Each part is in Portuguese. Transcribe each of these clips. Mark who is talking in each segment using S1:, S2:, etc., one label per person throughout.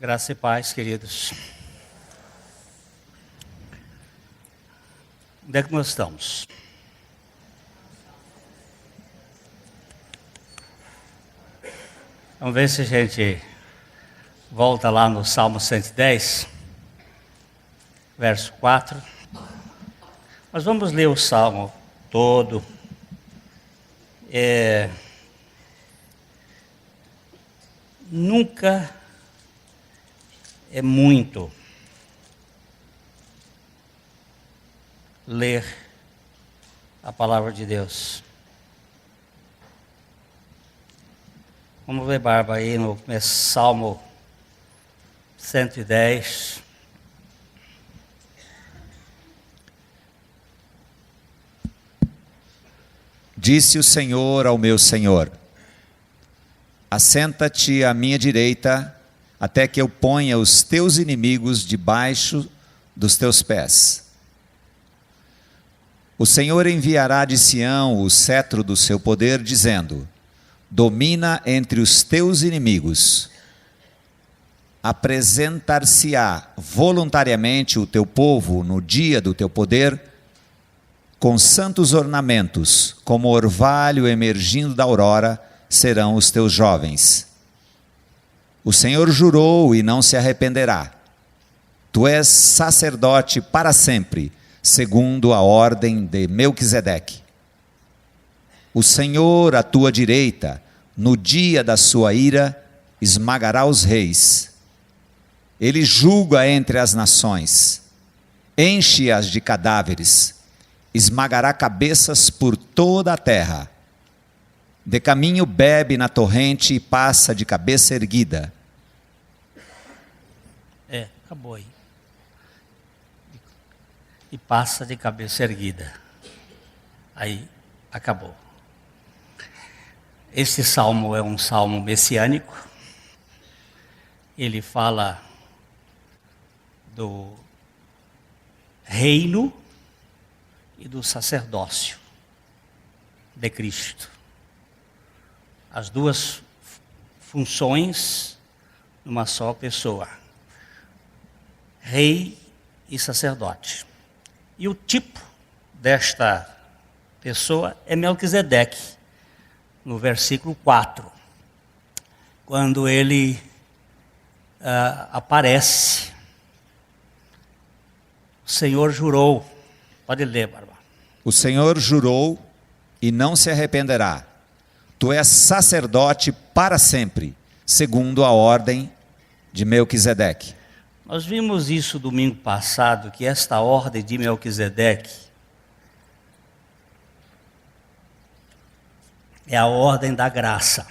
S1: Graça e paz, queridos. Onde é que nós estamos? Vamos ver se a gente volta lá no Salmo 110, verso 4. Nós vamos ler o Salmo todo. Nunca é muito ler a palavra de Deus. Vamos ver, Bárbara, aí no Salmo 110.
S2: Disse o Senhor ao meu Senhor: assenta-te à minha direita, até que eu ponha os teus inimigos debaixo dos teus pés. O Senhor enviará de Sião o cetro do seu poder, dizendo: domina entre os teus inimigos. Apresentar-se-á voluntariamente o teu povo no dia do teu poder, com santos ornamentos, como orvalho emergindo da aurora, serão os teus jovens. O Senhor jurou e não se arrependerá. Tu és sacerdote para sempre, segundo a ordem de Melquisedeque. O Senhor, à tua direita, no dia da sua ira, esmagará os reis. Ele julga entre as nações, enche-as de cadáveres, esmagará cabeças por toda a terra. De caminho bebe na torrente e passa de cabeça erguida.
S1: Acabou aí. E passa de cabeça erguida. Aí, acabou. Este salmo é um salmo messiânico. Ele fala do reino e do sacerdócio de Cristo. As duas funções numa só pessoa. Rei e sacerdote. E o tipo desta pessoa é Melquisedeque, no versículo 4, quando ele aparece. O Senhor jurou. Pode ler, Bárbara.
S2: O Senhor jurou e não se arrependerá. Tu és sacerdote para sempre, segundo a ordem de Melquisedeque.
S1: Nós vimos isso domingo passado, que esta ordem de Melquisedeque é a ordem da graça.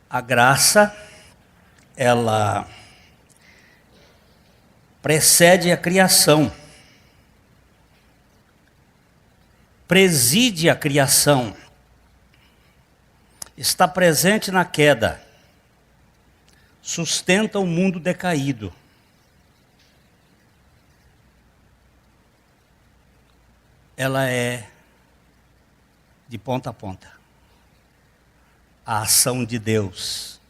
S1: A graça, ela precede a criação, preside a criação, está presente na queda, sustenta o mundo decaído. Ela é de ponta a ponta. A ação de Deus.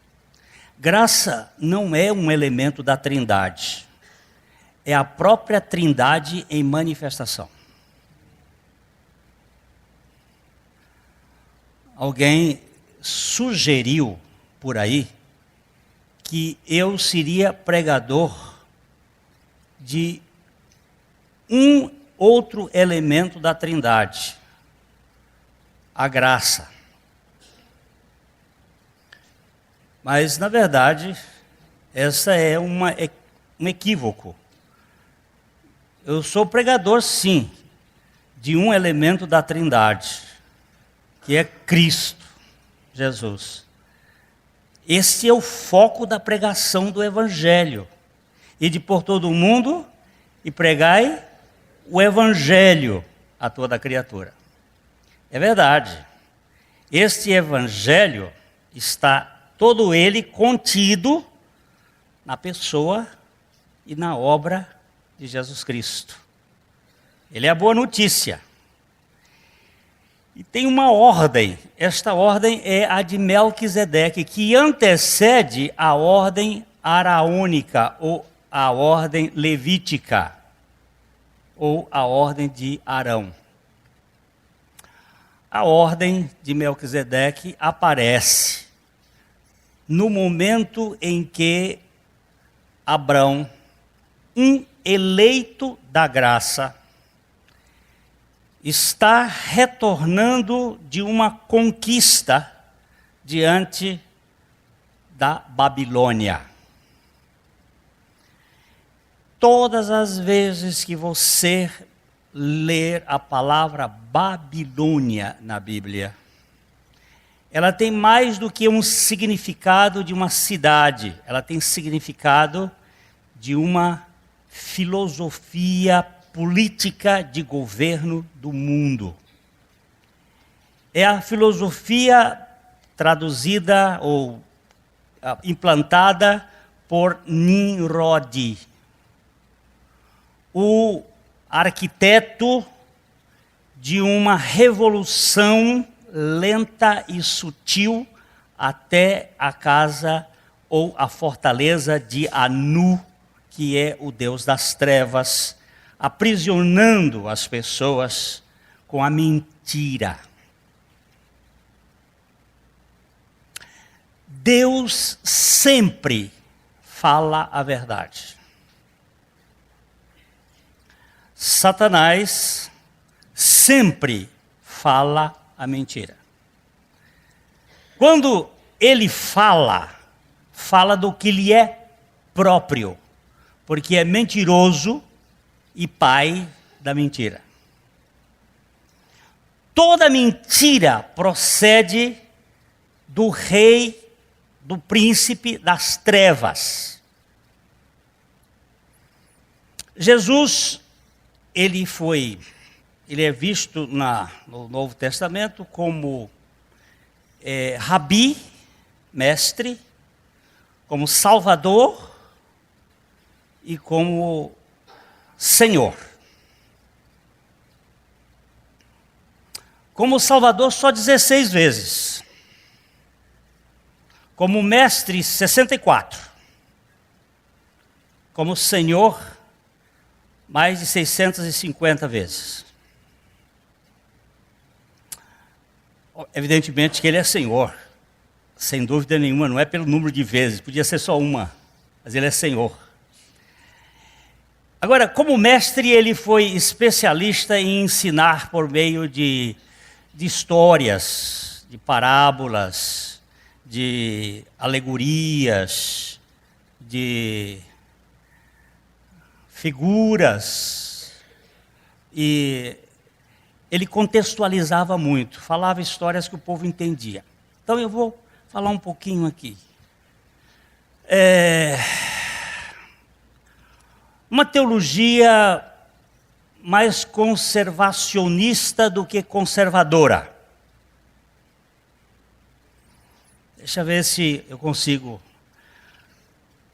S1: Graça não é um elemento da Trindade. É a própria Trindade em manifestação. Alguém sugeriu por aí que eu seria pregador de um outro elemento da Trindade, a graça. Mas, na verdade, essa é um equívoco. Eu sou pregador, sim, de um elemento da Trindade, que é Cristo, Jesus. Esse é o foco da pregação do Evangelho. Ide por todo o mundo e pregai o Evangelho a toda criatura. É verdade. Este Evangelho está todo ele contido na pessoa e na obra de Jesus Cristo. Ele é a boa notícia. E tem uma ordem. Esta ordem é a de Melquisedeque, que antecede a ordem araônica, ou a ordem levítica, ou a ordem de Arão. A ordem de Melquisedeque aparece no momento em que Abrão, um eleito da graça, está retornando de uma conquista diante da Babilônia. Todas as vezes que você ler a palavra Babilônia na Bíblia, ela tem mais do que um significado de uma cidade, ela tem significado de uma filosofia política de governo do mundo. É a filosofia traduzida ou implantada por Nimrod, o arquiteto de uma revolução lenta e sutil até a casa ou a fortaleza de Anu, que é o Deus das trevas, aprisionando as pessoas com a mentira. Deus sempre fala a verdade. Satanás sempre fala a mentira. Quando ele fala do que lhe é próprio, porque é mentiroso e pai da mentira. Toda mentira procede do rei, do príncipe das trevas. Jesus, ele é visto no Novo Testamento como rabi, mestre, como salvador e como Senhor. Como Salvador só 16 vezes. Como mestre 64. Como Senhor mais de 650 vezes. Evidentemente que ele é Senhor. Sem dúvida nenhuma, não é pelo número de vezes, podia ser só uma, mas ele é Senhor. Agora, como mestre, ele foi especialista em ensinar por meio de histórias, de parábolas, de alegorias, de figuras. E ele contextualizava muito, falava histórias que o povo entendia. Então eu vou falar um pouquinho aqui. Uma teologia mais conservacionista do que conservadora. Deixa eu ver se eu consigo.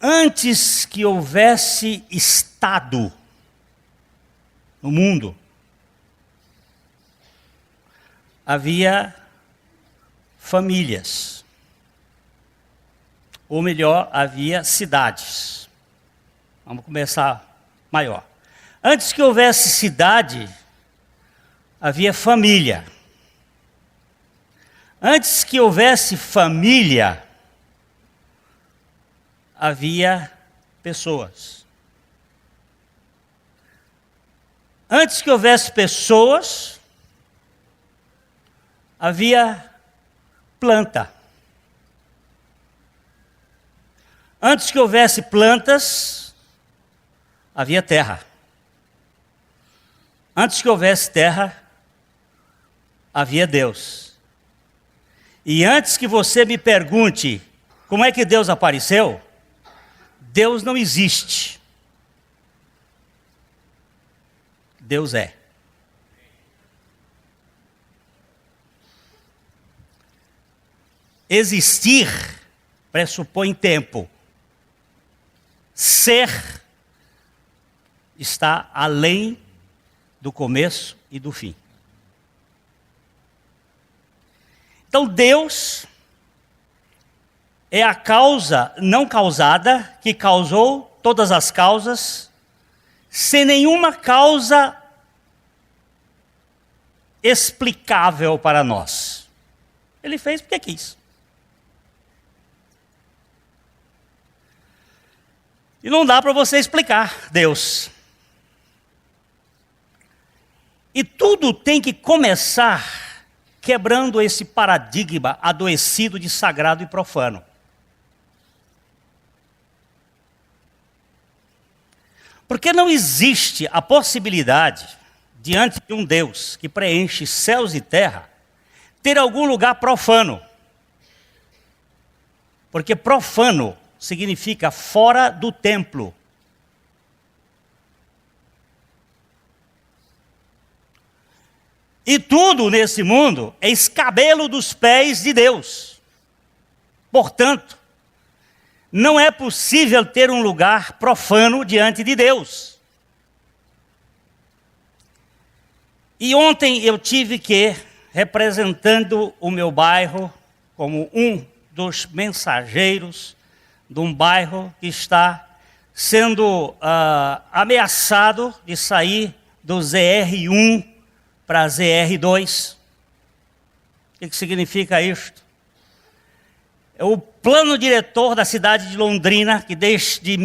S1: Antes que houvesse Estado no mundo, havia famílias. Ou melhor, havia cidades. Vamos começar maior. Antes que houvesse cidade, havia família. Antes que houvesse família, havia pessoas. Antes que houvesse pessoas, havia planta. Antes que houvesse plantas, havia terra. Antes que houvesse terra, havia Deus. E antes que você me pergunte como é que Deus apareceu, Deus não existe. Deus é. Existir pressupõe tempo. Ser está além do começo e do fim. Então Deus é a causa não causada que causou todas as causas, sem nenhuma causa explicável para nós. Ele fez porque quis. E não dá para você explicar Deus. E tudo tem que começar quebrando esse paradigma adoecido de sagrado e profano. Porque não existe a possibilidade, diante de um Deus que preenche céus e terra, ter algum lugar profano. Porque profano significa fora do templo. E tudo nesse mundo é escabelo dos pés de Deus. Portanto, não é possível ter um lugar profano diante de Deus. E ontem eu tive que, representando o meu bairro, como um dos mensageiros de um bairro que está sendo ameaçado de sair do ZR1 para ZR2. O que significa isto? É o plano diretor da cidade de Londrina, que desde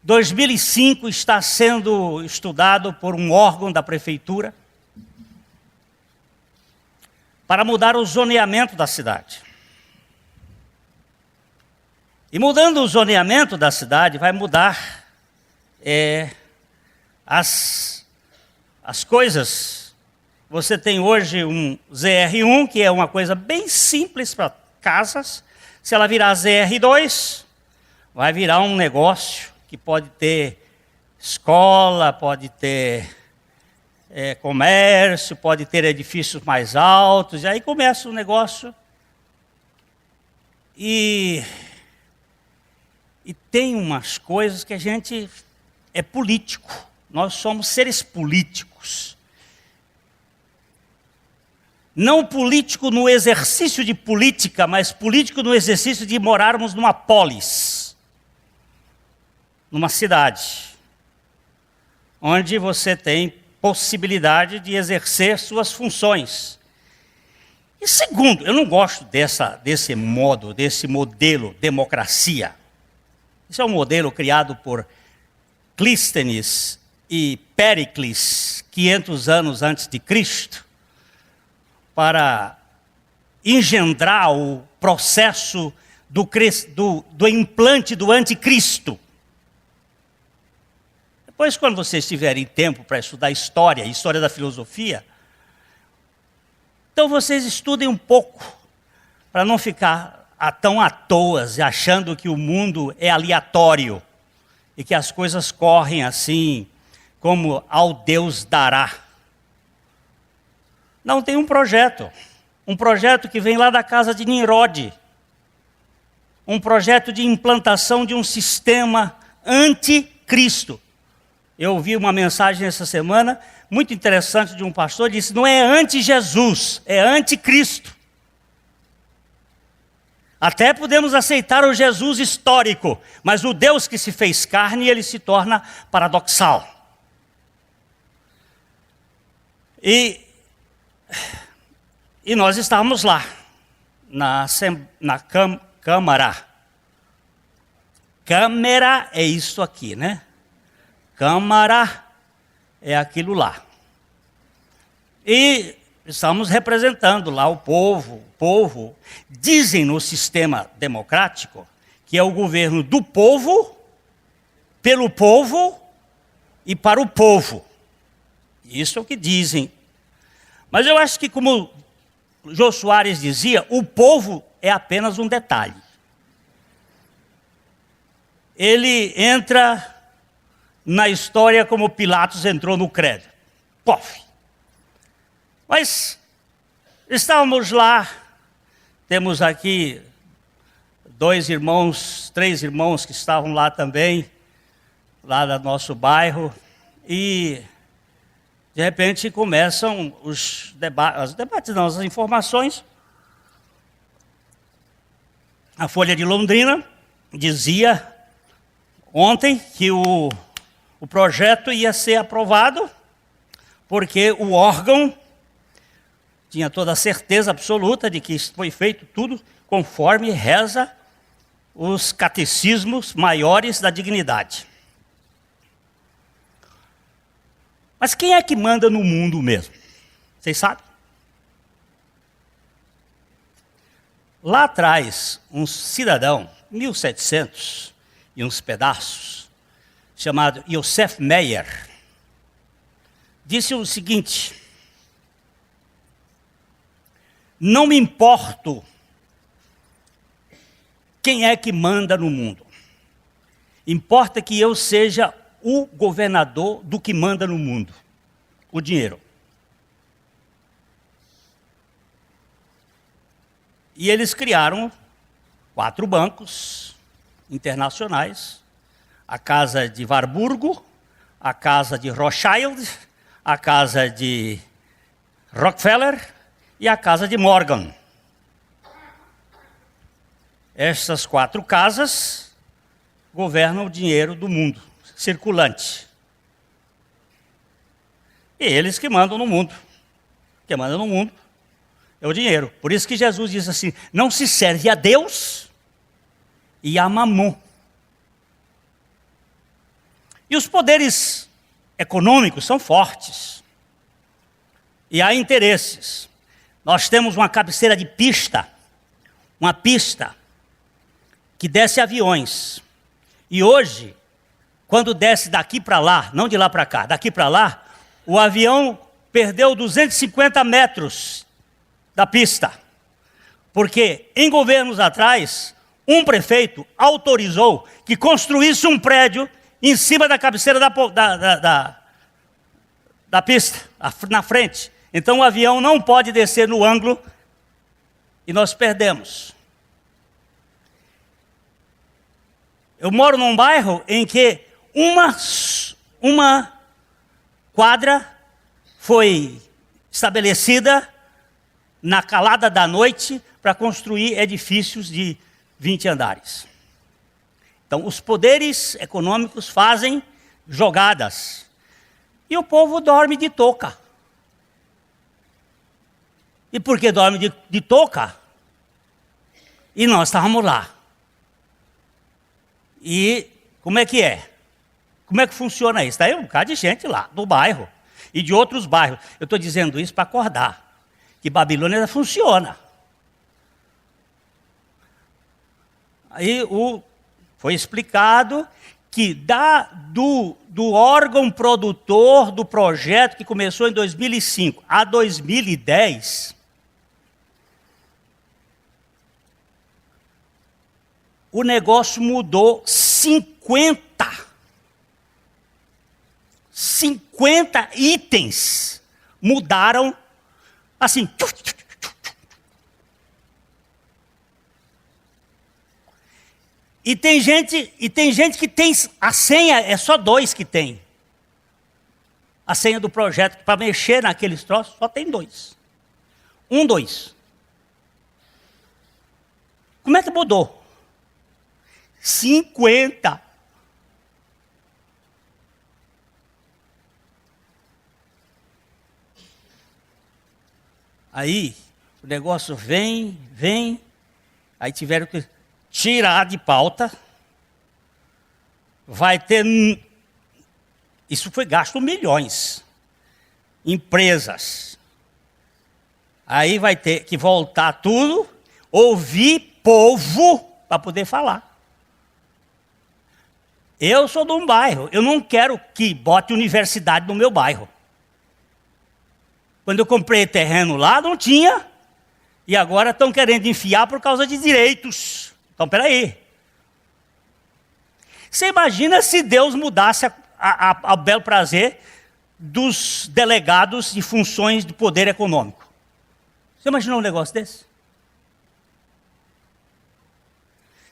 S1: 2005 está sendo estudado por um órgão da prefeitura, para mudar o zoneamento da cidade. E mudando o zoneamento da cidade, vai mudar as coisas. Você tem hoje um ZR1, que é uma coisa bem simples para casas. Se ela virar ZR2, vai virar um negócio que pode ter escola, pode ter comércio, pode ter edifícios mais altos. E aí começa o negócio. E tem umas coisas que a gente é político. Nós somos seres políticos. Não político no exercício de política, mas político no exercício de morarmos numa polis, numa cidade, onde você tem possibilidade de exercer suas funções. E segundo, eu não gosto desse modelo democracia. Esse é um modelo criado por Clístenes e Péricles, 500 anos antes de Cristo, para engendrar o processo do implante do anticristo. Depois, quando vocês tiverem tempo para estudar história da filosofia, então vocês estudem um pouco, para não ficar tão à toa, achando que o mundo é aleatório e que as coisas correm assim, como ao Deus dará. Não, tem um projeto que vem lá da casa de Nimrod, um projeto de implantação de um sistema anticristo. Eu ouvi uma mensagem essa semana, muito interessante, de um pastor, disse, não é anti-Jesus, é anticristo. Até podemos aceitar o Jesus histórico, mas o Deus que se fez carne, ele se torna paradoxal. E nós estávamos lá, na Câmara. Câmara é isso aqui, né? Câmara é aquilo lá. E estamos representando lá o povo. O povo, dizem no sistema democrático, que é o governo do povo, pelo povo e para o povo. Isso é o que dizem. Mas eu acho que, como Jô Soares dizia, o povo é apenas um detalhe. Ele entra na história como Pilatos entrou no credo. Pof! Mas estávamos lá, temos aqui 3 irmãos que estavam lá também, lá do nosso bairro, e De repente começam os debates, não, as informações. A Folha de Londrina dizia ontem que o projeto ia ser aprovado porque o órgão tinha toda a certeza absoluta de que isso foi feito tudo conforme reza os catecismos maiores da dignidade. Mas quem é que manda no mundo mesmo? Vocês sabem? Lá atrás, um cidadão, 1700 e uns pedaços, chamado Joseph Meyer, disse o seguinte: não me importo quem é que manda no mundo. Importa que eu seja o governador do que manda no mundo, o dinheiro. E eles criaram 4 bancos internacionais: a Casa de Warburgo, a Casa de Rothschild, a Casa de Rockefeller e a Casa de Morgan. Essas 4 casas governam o dinheiro do mundo circulante. E eles que mandam no mundo. Quem manda no mundo é o dinheiro. Por isso que Jesus diz assim: não se serve a Deus e a Mamon. E os poderes econômicos são fortes. E há interesses. Nós temos uma cabeceira de pista, uma pista que desce aviões. E hoje, quando desce daqui para lá, não de lá para cá, daqui para lá, o avião perdeu 250 metros da pista. Porque em governos atrás, um prefeito autorizou que construísse um prédio em cima da cabeceira da pista, na frente. Então o avião não pode descer no ângulo e nós perdemos. Eu moro num bairro em que uma quadra foi estabelecida na calada da noite para construir edifícios de 20 andares. Então, os poderes econômicos fazem jogadas. E o povo dorme de touca. E por que dorme de touca? E nós estávamos lá. E como é que é? Como é que funciona isso? Está aí um bocado de gente lá, do bairro. E de outros bairros. Eu estou dizendo isso para acordar. Que Babilônia funciona. Aí foi explicado que do órgão produtor do projeto, que começou em 2005 a 2010, o negócio mudou 50 itens mudaram assim. E tem gente que tem a senha, é só 2 que tem. A senha do projeto, para mexer naqueles troços, só tem 2. 2. Como é que mudou? 50. Aí, o negócio vem, aí tiveram que tirar de pauta. Vai ter... Isso foi gasto milhões. Empresas. Aí vai ter que voltar tudo, ouvir povo para poder falar. Eu sou de um bairro, eu não quero que bote universidade no meu bairro. Quando eu comprei terreno lá, não tinha. E agora estão querendo enfiar por causa de direitos. Então, peraí. Você imagina se Deus mudasse ao bel prazer dos delegados de funções de poder econômico? Você imaginou um negócio desse?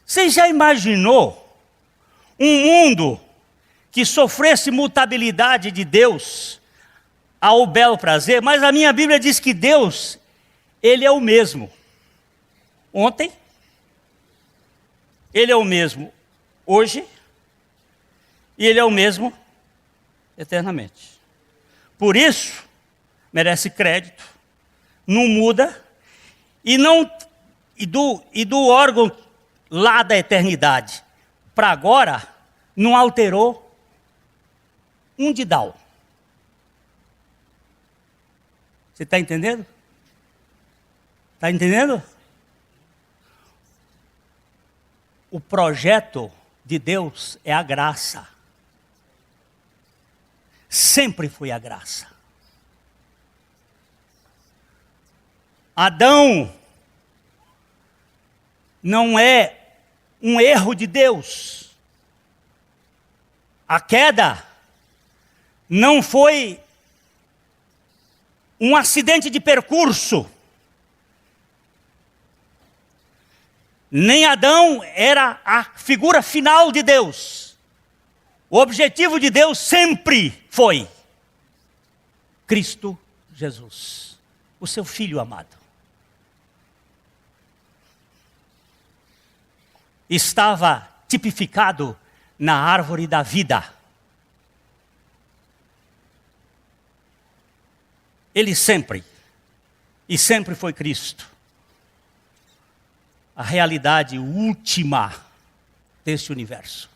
S1: Você já imaginou um mundo que sofresse mutabilidade de Deus ao belo prazer, mas a minha Bíblia diz que Deus, Ele é o mesmo. Ontem, Ele é o mesmo hoje, e Ele é o mesmo eternamente. Por isso, merece crédito, não muda, e do órgão lá da eternidade para agora, não alterou um dedal. Você está entendendo? Está entendendo? O projeto de Deus é a graça. Sempre foi a graça. Adão não é um erro de Deus. A queda não foi um acidente de percurso. Nem Adão era a figura final de Deus. O objetivo de Deus sempre foi Cristo Jesus, o seu Filho amado. Estava tipificado na árvore da vida. Ele sempre foi Cristo. A realidade última deste universo.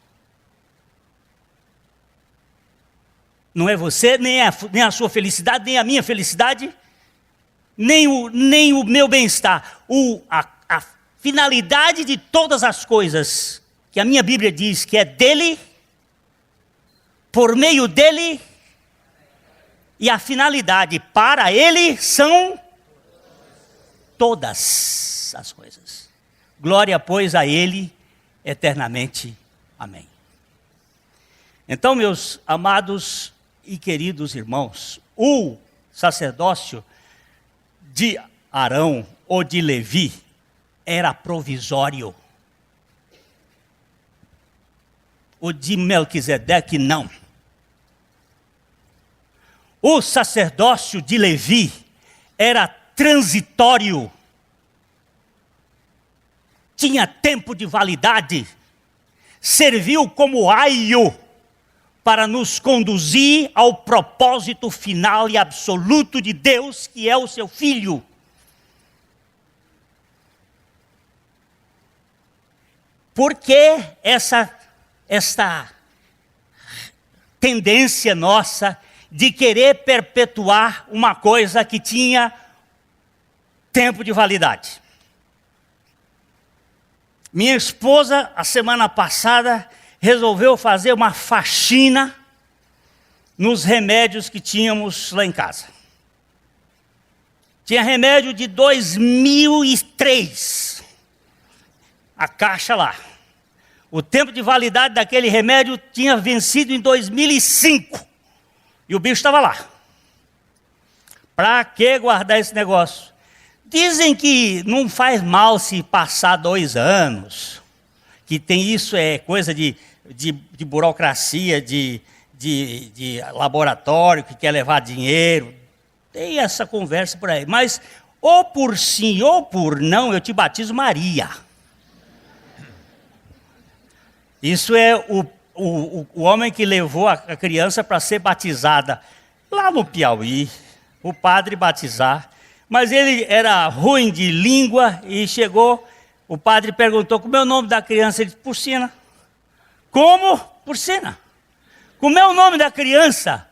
S1: Não é você, nem a sua felicidade, nem a minha felicidade, nem o meu bem-estar. A finalidade de todas as coisas que a minha Bíblia diz que é dele, por meio dele, e a finalidade para ele são todas as coisas. Glória, pois, a ele eternamente. Amém. Então, meus amados e queridos irmãos, o sacerdócio de Arão ou de Levi era provisório. O de Melquisedeque não. O sacerdócio de Levi era transitório. Tinha tempo de validade. Serviu como aio para nos conduzir ao propósito final e absoluto de Deus, que é o seu Filho. Por que esta tendência nossa de querer perpetuar uma coisa que tinha tempo de validade? Minha esposa, a semana passada, resolveu fazer uma faxina nos remédios que tínhamos lá em casa. Tinha remédio de 2003. A caixa lá. O tempo de validade daquele remédio tinha vencido em 2005. E o bicho estava lá. Para que guardar esse negócio? Dizem que não faz mal se passar 2 anos. Que tem isso, é coisa de burocracia, de laboratório que quer levar dinheiro. Tem essa conversa por aí. Mas, ou por sim ou por não, eu te batizo Maria. Isso é o homem que levou a criança para ser batizada lá no Piauí, o padre batizar. Mas ele era ruim de língua e chegou, o padre perguntou como é o nome da criança. Ele disse, Porcina. Como? Porcina. Como é o nome da criança?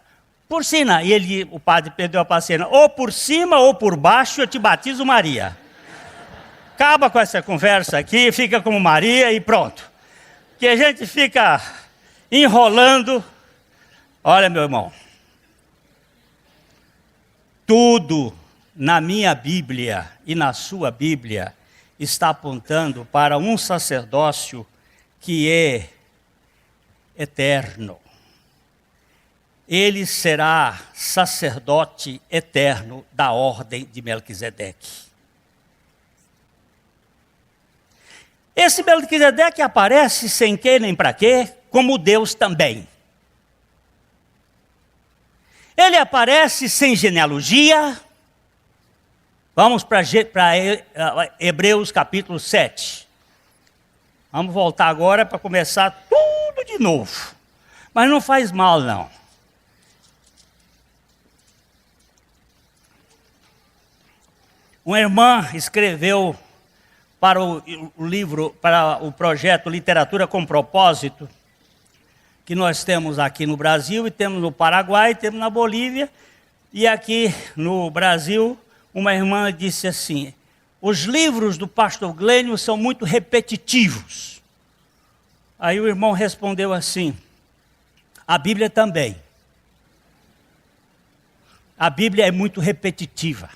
S1: Porcina. E o padre perdeu a paciência. Ou por cima ou por baixo eu te batizo Maria. Acaba com essa conversa aqui, fica como Maria e pronto. Que a gente fica enrolando. Olha, meu irmão. Tudo na minha Bíblia e na sua Bíblia está apontando para um sacerdócio que é eterno. Ele será sacerdote eterno da ordem de Melquisedeque. Esse Melquisedeque aparece sem quê nem para quê, como Deus também. Ele aparece sem genealogia. Vamos para Hebreus capítulo 7. Vamos voltar agora para começar tudo de novo. Mas não faz mal, não. Uma irmã escreveu para o livro, para o projeto Literatura com Propósito, que nós temos aqui no Brasil, e temos no Paraguai, e temos na Bolívia, e aqui no Brasil, uma irmã disse assim: os livros do pastor Glênio são muito repetitivos. Aí o irmão respondeu assim: a Bíblia também. A Bíblia é muito repetitiva.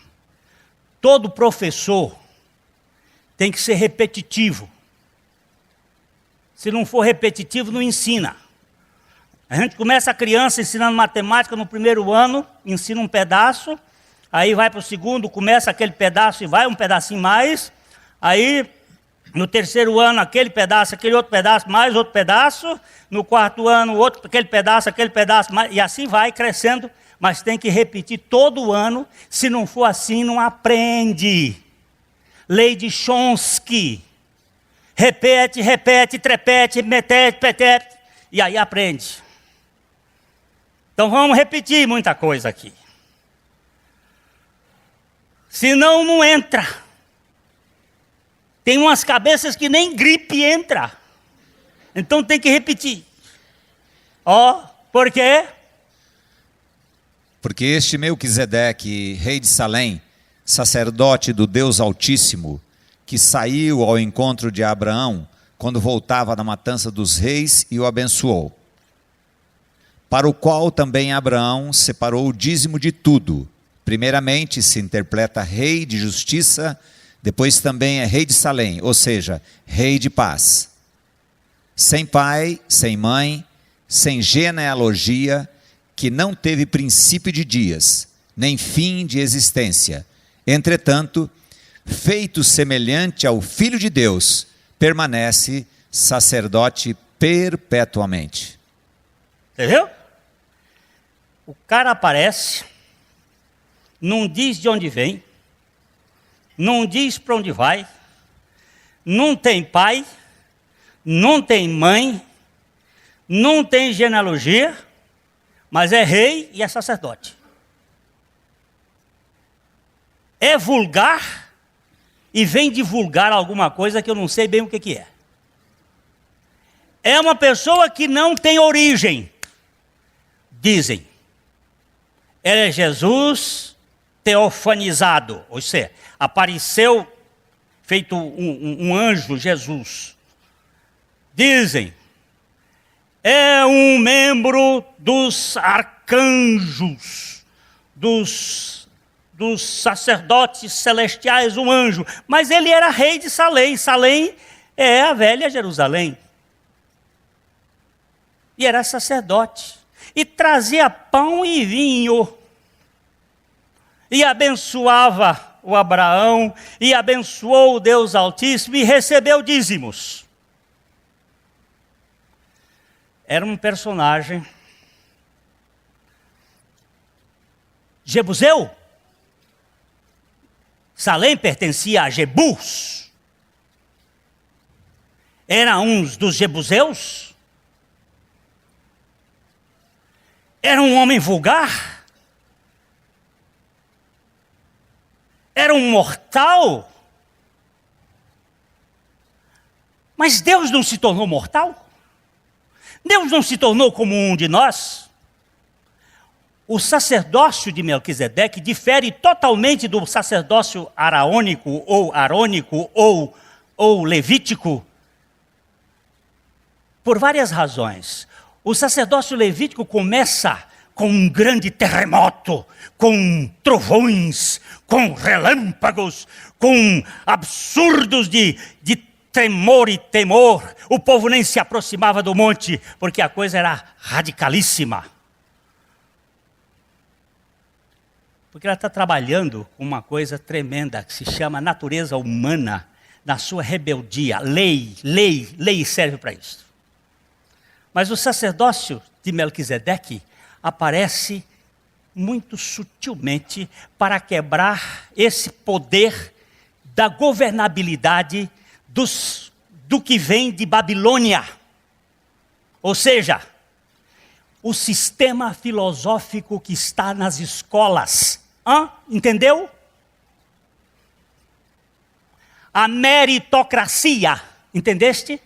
S1: Todo professor tem que ser repetitivo. Se não for repetitivo, não ensina. A gente começa a criança ensinando matemática no primeiro ano, ensina um pedaço, aí vai para o segundo, começa aquele pedaço e vai um pedacinho mais, aí no terceiro ano aquele pedaço, aquele outro pedaço, mais outro pedaço, no quarto ano outro, aquele pedaço, mais, e assim vai crescendo, mas tem que repetir todo ano, se não for assim não aprende. Lei de Chomsky, repete, trepete, metete, petete, e aí aprende. Então vamos repetir muita coisa aqui. Senão não entra. Tem umas cabeças que nem gripe entra. Então tem que repetir. Por quê?
S2: Porque este Melquisedeque, rei de Salém, sacerdote do Deus Altíssimo, que saiu ao encontro de Abraão quando voltava da matança dos reis e o abençoou, para o qual também Abraão separou o dízimo de tudo. Primeiramente se interpreta rei de justiça, depois também é rei de Salém, ou seja, rei de paz. Sem pai, sem mãe, sem genealogia, que não teve princípio de dias, nem fim de existência. Entretanto, feito semelhante ao Filho de Deus, permanece sacerdote perpetuamente.
S1: Entendeu? O cara aparece, não diz de onde vem, não diz para onde vai, não tem pai, não tem mãe, não tem genealogia, mas é rei e é sacerdote. É vulgar e vem divulgar alguma coisa que eu não sei bem o que é. É uma pessoa que não tem origem, dizem. Ele é Jesus teofanizado, ou seja, apareceu feito um anjo, Jesus. Dizem, é um membro dos arcanjos, dos sacerdotes celestiais, um anjo. Mas ele era rei de Salém. Salém é a velha Jerusalém. E era sacerdote. E trazia pão e vinho. E abençoava o Abraão. E abençoou o Deus Altíssimo. E recebeu dízimos. Era um personagem. Jebuseu. Salém pertencia a Jebus. Era um dos Jebuseus. Era um homem vulgar. Era um mortal. Mas Deus não se tornou mortal? Deus não se tornou como um de nós? O sacerdócio de Melquisedeque difere totalmente do sacerdócio araônico ou levítico por várias razões. O sacerdócio levítico começa com um grande terremoto, com trovões, com relâmpagos, com absurdos de tremor e temor. O povo nem se aproximava do monte, porque a coisa era radicalíssima. Porque ela está trabalhando com uma coisa tremenda, que se chama natureza humana, na sua rebeldia. Lei serve para isso. Mas o sacerdócio de Melquisedeque aparece muito sutilmente para quebrar esse poder da governabilidade do que vem de Babilônia. Ou seja, o sistema filosófico que está nas escolas. Entendeu? A meritocracia. Entendeste?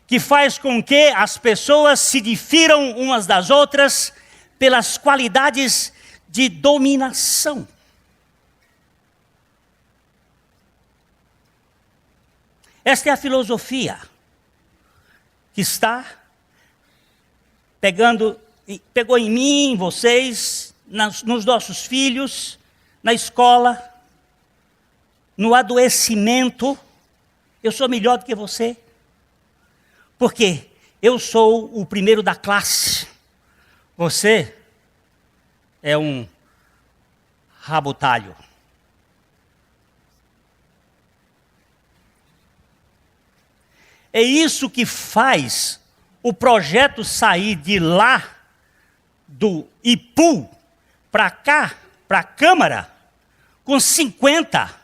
S1: Que faz com que as pessoas se difiram umas das outras pelas qualidades de dominação. Esta é a filosofia que pegou em mim, em vocês, nos nossos filhos, na escola, no adoecimento. Eu sou melhor do que você. Porque eu sou o primeiro da classe. Você é um rabotalho. É isso que faz o projeto sair de lá, do IPU, para cá, para a Câmara, com 50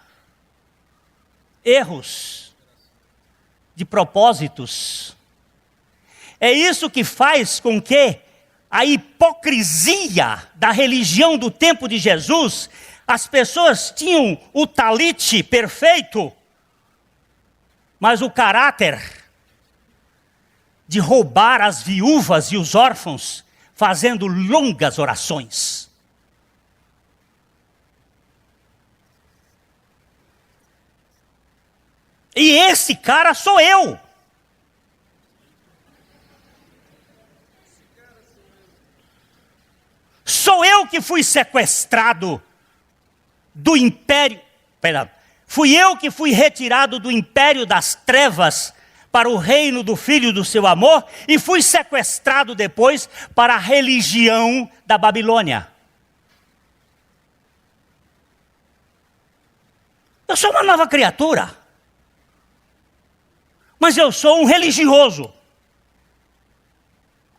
S1: erros de propósitos. É isso que faz com que a hipocrisia da religião do tempo de Jesus, as pessoas tinham o talite perfeito, mas o caráter de roubar as viúvas e os órfãos, fazendo longas orações. E esse cara sou eu. Sou eu que fui sequestrado do império. Fui eu que fui retirado do império das trevas para o reino do Filho do seu amor e fui sequestrado depois para a religião da Babilônia. Eu sou uma nova criatura. Mas eu sou um religioso.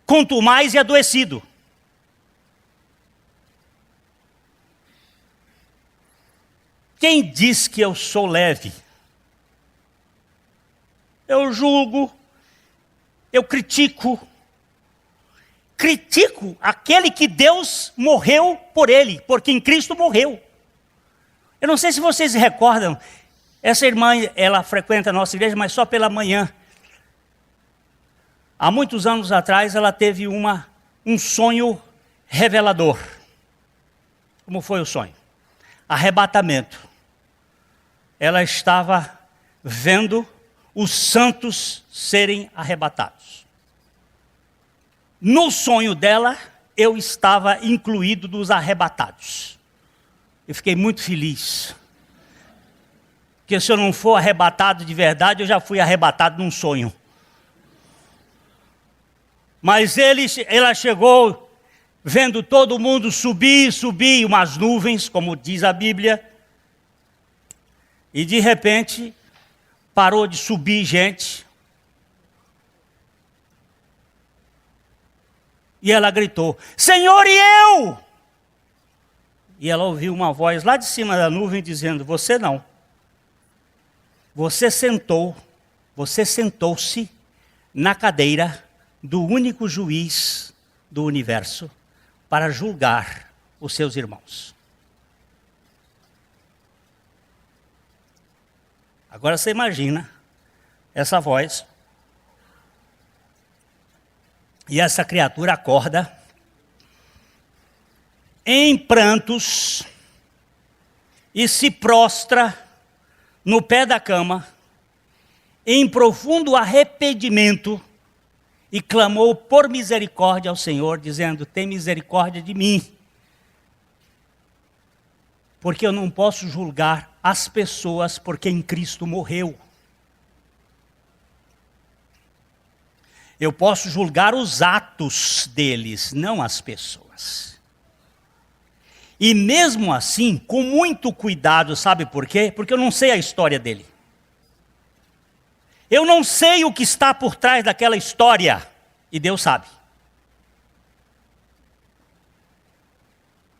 S1: Quanto mais adoecido. Quem diz que eu sou leve? Eu julgo, eu critico aquele que Deus morreu por ele, porque em Cristo morreu. Eu não sei se vocês se recordam, essa irmã, ela frequenta a nossa igreja, mas só pela manhã. Há muitos anos atrás, ela teve um sonho revelador. Como foi o sonho? Arrebatamento. Ela estava vendo os santos serem arrebatados. No sonho dela, eu estava incluído dos arrebatados. Eu fiquei muito feliz. Porque se eu não for arrebatado de verdade, eu já fui arrebatado num sonho. Mas ela chegou vendo todo mundo subir, umas nuvens, como diz a Bíblia. E de repente, parou de subir gente. E ela gritou, Senhor, e eu? E ela ouviu uma voz lá de cima da nuvem dizendo, você não. Você sentou-se na cadeira do único juiz do universo para julgar os seus irmãos. Agora você imagina essa voz e essa criatura acorda em prantos e se prostra no pé da cama em profundo arrependimento e clamou por misericórdia ao Senhor, dizendo, tem misericórdia de mim, porque eu não posso julgar as pessoas porque em Cristo morreu. Eu posso julgar os atos deles, não as pessoas. E mesmo assim, com muito cuidado, sabe por quê? Porque eu não sei a história dele. Eu não sei o que está por trás daquela história, e Deus sabe.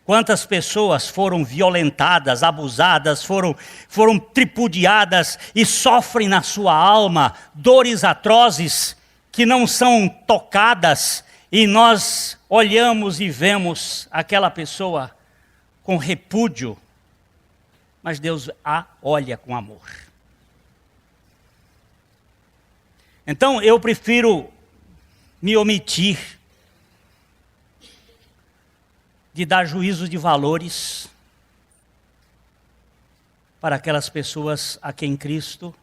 S1: Quantas pessoas foram violentadas, abusadas, foram tripudiadas e sofrem na sua alma dores atrozes que não são tocadas, e nós olhamos e vemos aquela pessoa com repúdio, mas Deus a olha com amor. Então eu prefiro me omitir de dar juízo de valores para aquelas pessoas a quem Cristo,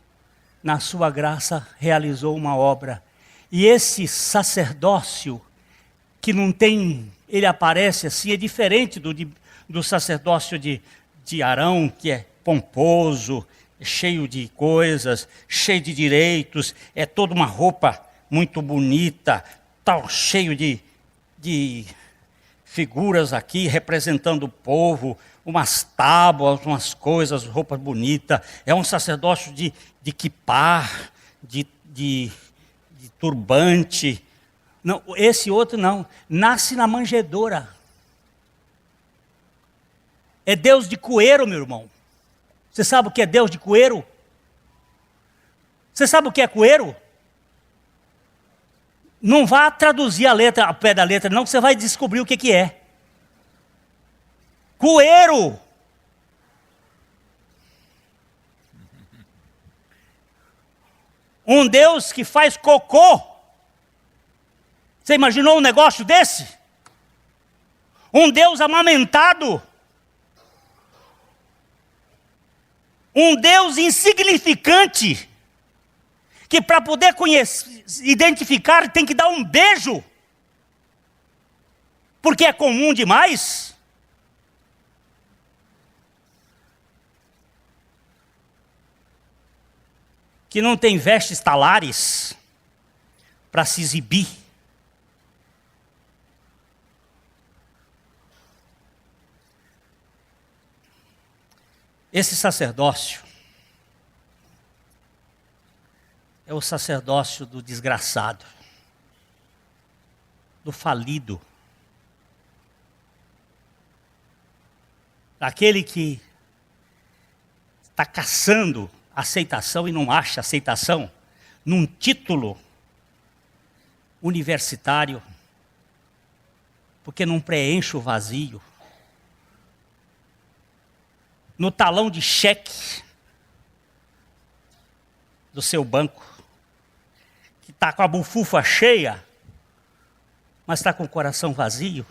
S1: na sua graça, realizou uma obra. E esse sacerdócio que não tem, ele aparece assim, é diferente do sacerdócio de Arão, que é pomposo, cheio de coisas, cheio de direitos, é toda uma roupa muito bonita, tal, cheio de figuras aqui representando o povo, umas tábuas, umas coisas, roupas bonitas. É um sacerdócio de quipar, de turbante. Não, esse outro não, nasce na manjedoura. É Deus de cueiro, meu irmão. Você sabe o que é Deus de cueiro? Você sabe o que é cueiro? Não vá traduzir a letra ao pé da letra, não, que você vai descobrir o que é. Cueiro. Um Deus que faz cocô. Você imaginou um negócio desse? Um Deus amamentado. Um Deus insignificante, que para poder identificar tem que dar um beijo, porque é comum demais. Que não tem vestes talares para se exibir. Esse sacerdócio é o sacerdócio do desgraçado, do falido, daquele que está caçando aceitação e não acha aceitação num título universitário, porque não preenche o vazio. No talão de cheque do seu banco, que está com a bufufa cheia, mas está com o coração vazio,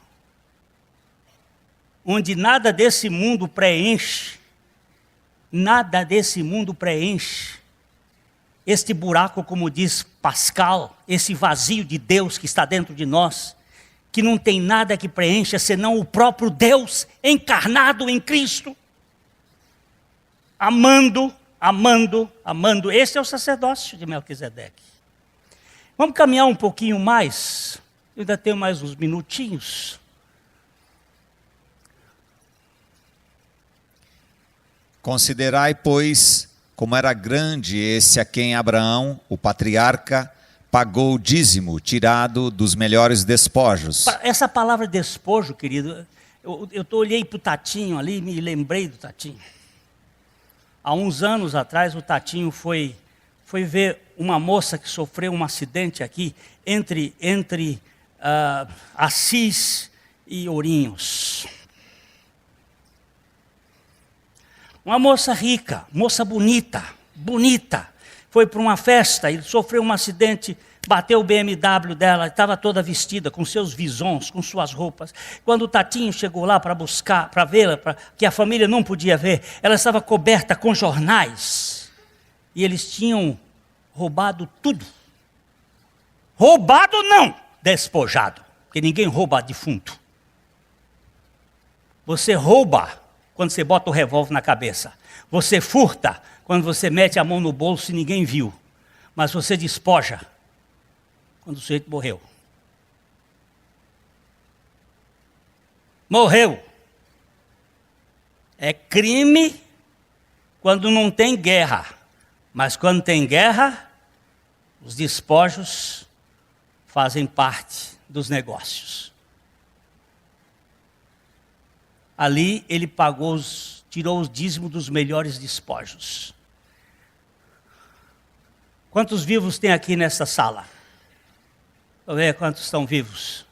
S1: onde nada desse mundo preenche, este buraco, como diz Pascal, esse vazio de Deus que está dentro de nós, que não tem nada que preencha senão o próprio Deus encarnado em Cristo. Amando. Esse é o sacerdócio de Melquisedeque. Vamos caminhar um pouquinho mais. Eu ainda tenho mais uns minutinhos.
S2: Considerai, pois, como era grande esse a quem Abraão, o patriarca, pagou o dízimo tirado dos melhores despojos.
S1: Essa palavra despojo, querido, eu olhei para o Tatinho ali e me lembrei do Tatinho. Há uns anos atrás, o Tatinho foi ver uma moça que sofreu um acidente aqui entre Assis e Ourinhos. Uma moça rica, moça bonita, foi para uma festa e sofreu um acidente, bateu o BMW dela, estava toda vestida, com seus visons, com suas roupas. Quando o Tatinho chegou lá para buscar, para vê-la, que a família não podia ver, ela estava coberta com jornais. E eles tinham roubado tudo. Roubado não, despojado, porque ninguém rouba defunto. Você rouba quando você bota o revólver na cabeça. Você furta quando você mete a mão no bolso e ninguém viu. Mas você despoja quando o sujeito morreu. Morreu. É crime quando não tem guerra. Mas quando tem guerra, os despojos fazem parte dos negócios. Ali ele tirou os dízimos dos melhores despojos. Quantos vivos tem aqui nessa sala? Deixa eu ver quantos estão vivos.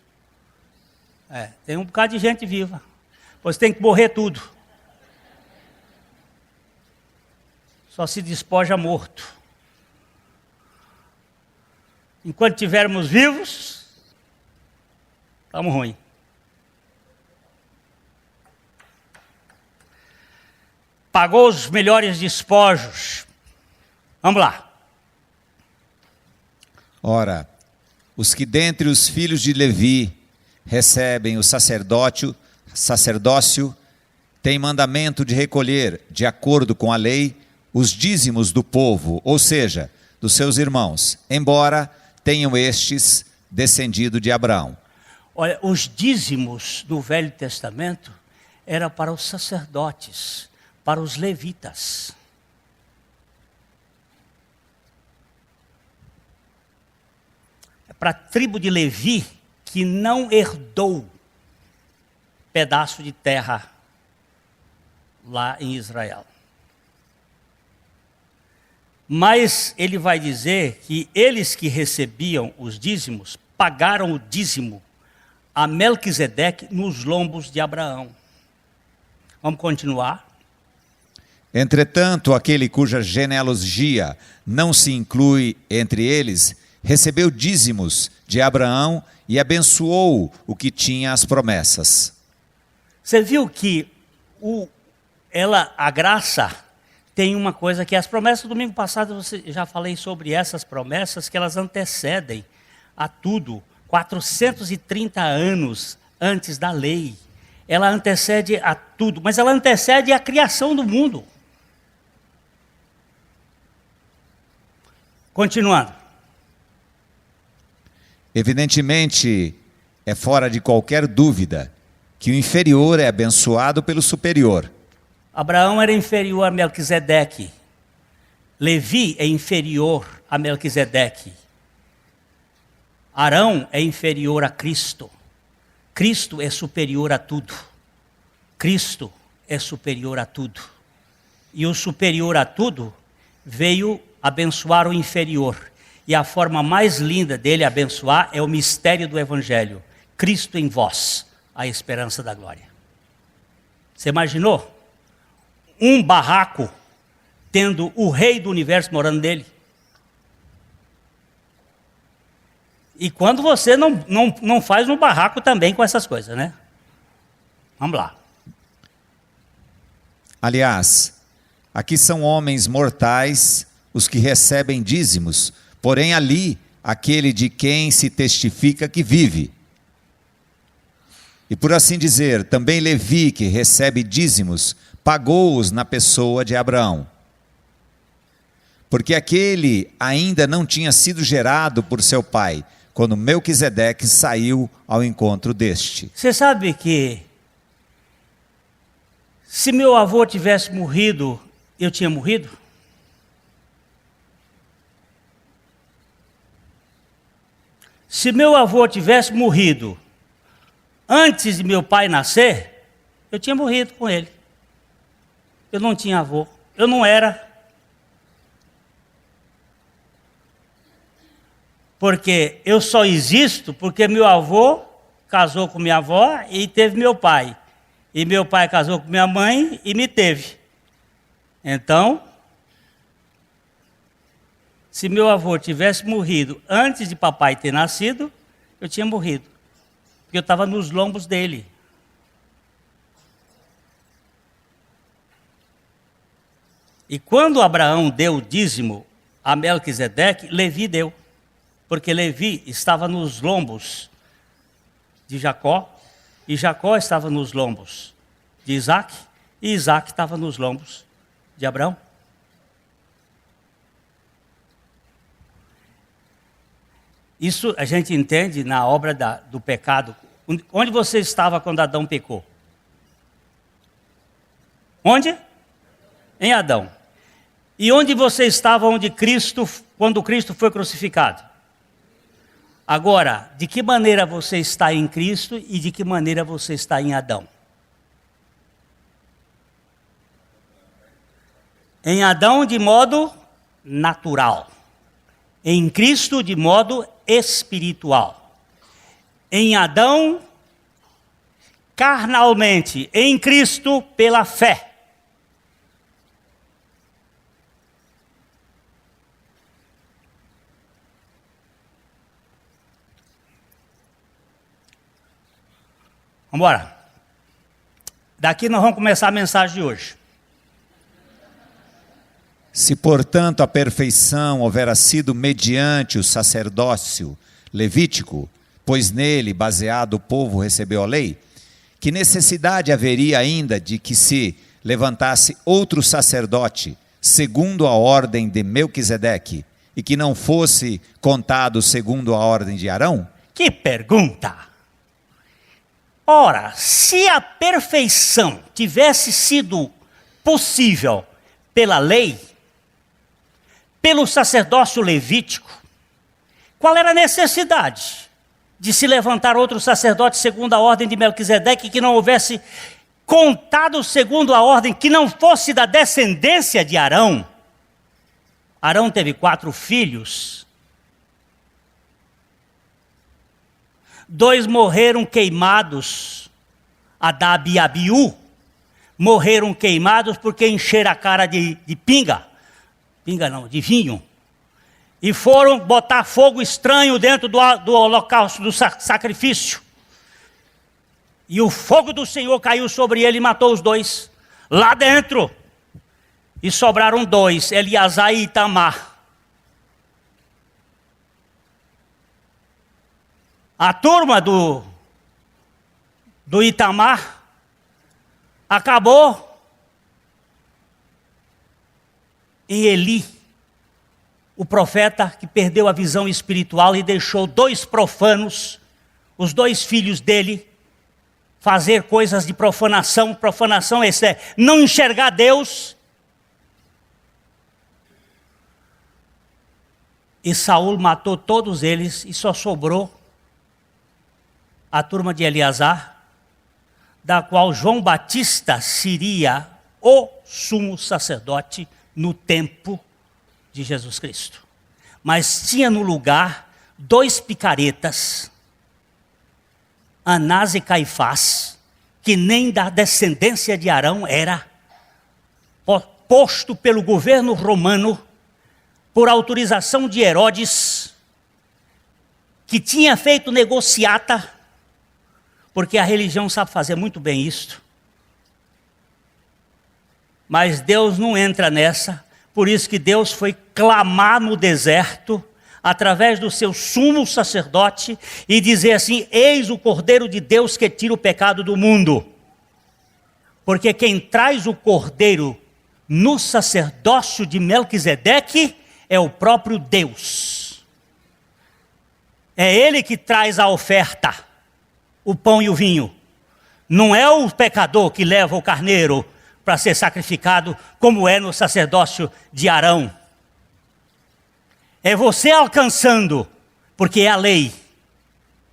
S1: Tem um bocado de gente viva. Pois tem que morrer tudo. Só se despoja morto. Enquanto estivermos vivos, estamos ruins. Pagou os melhores despojos. Vamos lá.
S2: Ora, os que dentre os filhos de Levi recebem o sacerdócio, têm mandamento de recolher, de acordo com a lei, os dízimos do povo, ou seja, dos seus irmãos, embora tenham estes descendido de Abraão.
S1: Olha, os dízimos do Velho Testamento eram para os sacerdotes, para os levitas. Para a tribo de Levi, que não herdou pedaço de terra lá em Israel. Mas ele vai dizer que eles que recebiam os dízimos, pagaram o dízimo a Melquisedeque nos lombos de Abraão. Vamos continuar.
S2: Entretanto, aquele cuja genealogia não se inclui entre eles, recebeu dízimos de Abraão e abençoou o que tinha as promessas.
S1: Você viu que a graça tem uma coisa que as promessas, do domingo passado eu já falei sobre essas promessas, que elas antecedem a tudo, 430 anos antes da lei. Ela antecede a tudo, mas ela antecede a criação do mundo. Continuando.
S2: Evidentemente, é fora de qualquer dúvida que o inferior é abençoado pelo superior.
S1: Abraão era inferior a Melquisedeque. Levi é inferior a Melquisedeque. Arão é inferior a Cristo. Cristo é superior a tudo. Cristo é superior a tudo. E o superior a tudo veio abençoar o inferior. E a forma mais linda dele abençoar é o mistério do Evangelho. Cristo em vós, a esperança da glória. Você imaginou? Um barraco tendo o rei do universo morando nele. E quando você não faz um barraco também com essas coisas, né? Vamos lá.
S2: Aliás, aqui são homens mortais os que recebem dízimos, porém ali, aquele de quem se testifica que vive. E por assim dizer, também Levi, que recebe dízimos, pagou-os na pessoa de Abraão. Porque aquele ainda não tinha sido gerado por seu pai, quando Melquisedeque saiu ao encontro deste.
S1: Você sabe que, se meu avô tivesse morrido, eu tinha morrido? Se meu avô tivesse morrido antes de meu pai nascer, eu tinha morrido com ele. Eu não tinha avô, eu não era. Porque eu só existo porque meu avô casou com minha avó e teve meu pai. E meu pai casou com minha mãe e me teve. Então, se meu avô tivesse morrido antes de papai ter nascido, eu tinha morrido. Porque eu estava nos lombos dele. E quando Abraão deu o dízimo a Melquisedeque, Levi deu. Porque Levi estava nos lombos de Jacó, e Jacó estava nos lombos de Isaac, e Isaac estava nos lombos de Abraão. Isso a gente entende na obra do pecado. Onde você estava quando Adão pecou? Onde? Em Adão. E onde você estava quando Cristo foi crucificado? Agora, de que maneira você está em Cristo e de que maneira você está em Adão? Em Adão, de modo natural. Em Cristo, de modo espiritual. Em Adão, carnalmente. Em Cristo, pela fé. Vamos embora. Daqui nós vamos começar a mensagem de hoje.
S2: Se, portanto, a perfeição houvera sido mediante o sacerdócio levítico, pois nele, baseado, o povo recebeu a lei, que necessidade haveria ainda de que se levantasse outro sacerdote, segundo a ordem de Melquisedeque, e que não fosse contado segundo a ordem de Arão?
S1: Que pergunta! Ora, se a perfeição tivesse sido possível pela lei, pelo sacerdócio levítico, qual era a necessidade de se levantar outro sacerdote segundo a ordem de Melquisedeque, que não houvesse contado segundo a ordem, que não fosse da descendência de Arão? Arão teve 4 filhos. 2 morreram queimados, Adab e Abiú, morreram queimados porque encheram a cara de pinga não, de vinho, e foram botar fogo estranho dentro do holocausto, do sacrifício, e o fogo do Senhor caiu sobre ele e matou os 2, lá dentro, e sobraram 2, Eleazar e Itamar. A turma do Itamar acabou em Eli, o profeta que perdeu a visão espiritual e deixou 2 profanos, os 2 filhos dele, fazer coisas de profanação. Profanação é não enxergar Deus. E Saul matou todos eles e só sobrou a turma de Eleazar, da qual João Batista seria o sumo sacerdote no tempo de Jesus Cristo. Mas tinha no lugar 2 picaretas, Anás e Caifás, que nem da descendência de Arão era, posto pelo governo romano, por autorização de Herodes, que tinha feito negociata, porque a religião sabe fazer muito bem isso. Mas Deus não entra nessa, por isso que Deus foi clamar no deserto, através do seu sumo sacerdote, e dizer assim: eis o Cordeiro de Deus que tira o pecado do mundo. Porque quem traz o Cordeiro no sacerdócio de Melquisedeque é o próprio Deus. É ele que traz a oferta, o pão e o vinho. Não é o pecador que leva o carneiro para ser sacrificado, como é no sacerdócio de Arão. É você alcançando, porque é a lei.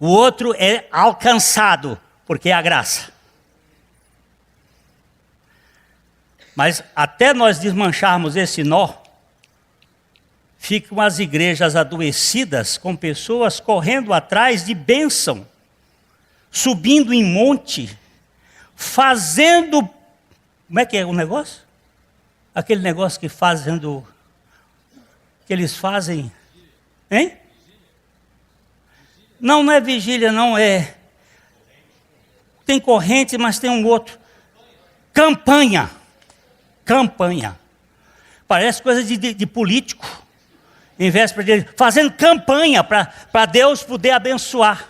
S1: O outro é alcançado, porque é a graça. Mas até nós desmancharmos esse nó, ficam as igrejas adoecidas, com pessoas correndo atrás de bênção, subindo em monte, fazendo... Como é que é o negócio? Aquele negócio que eles fazem, hein? Não é vigília, não é. Tem corrente, mas tem um outro. Campanha. Parece coisa de político. Em véspera de fazendo campanha para Deus poder abençoar.